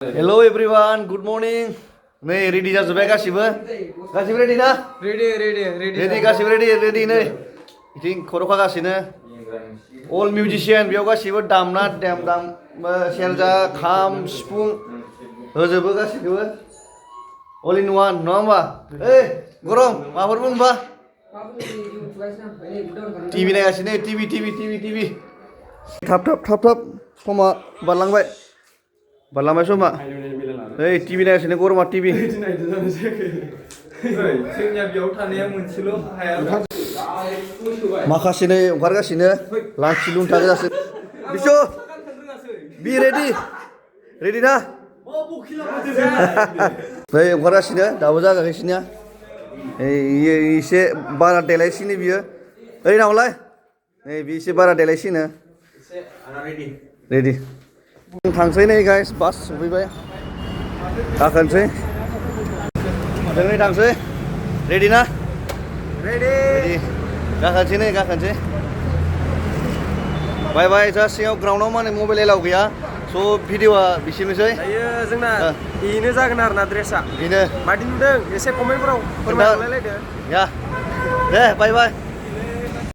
Hello everyone, good morning. नै ready जाजोबबाय गासिबो रेडी ना? रेडी गासिबो रेडी नै इथिं खर'खा गासिनो अल मिउजिशियान बेयाव गासिबो दामना दाम सेरजा खाम सिफुं होजोबो गासिबो अल इन वान नङा होमबा? ओइ गरम माबाफोर बुंबा? टिभि नायगासिनो टिभि थाब समा बारलांबाय समा ओइ टिभि नायगासिनो गरमा टिभि माखासे नै ओंखारगासिनो लांखि लुंथा गोजासो बिसु बि रेडि ना नै ओंखारगासिनो दाबो जागासिनो एसे बारा देलायसिनो बियो ओइ नावलाय नै बि एसे बारा देलायसिनो रेडि थांसै नै गाइस बास सफैबाय गाखोनोसै जों थांसै रेडि ना रेडि गाखोनोसै बाय जा सिङाव ग्राउन्डआव माने मबाइल एलाव गैया स' भिडिअ'आ बिसिनोसै दायो जोंना बेनो जागोन आरोना ड्रेसा बेनो मादि नुदों एसे कमेन्टफोराव फोरमायहरलायलायदो या दे बाय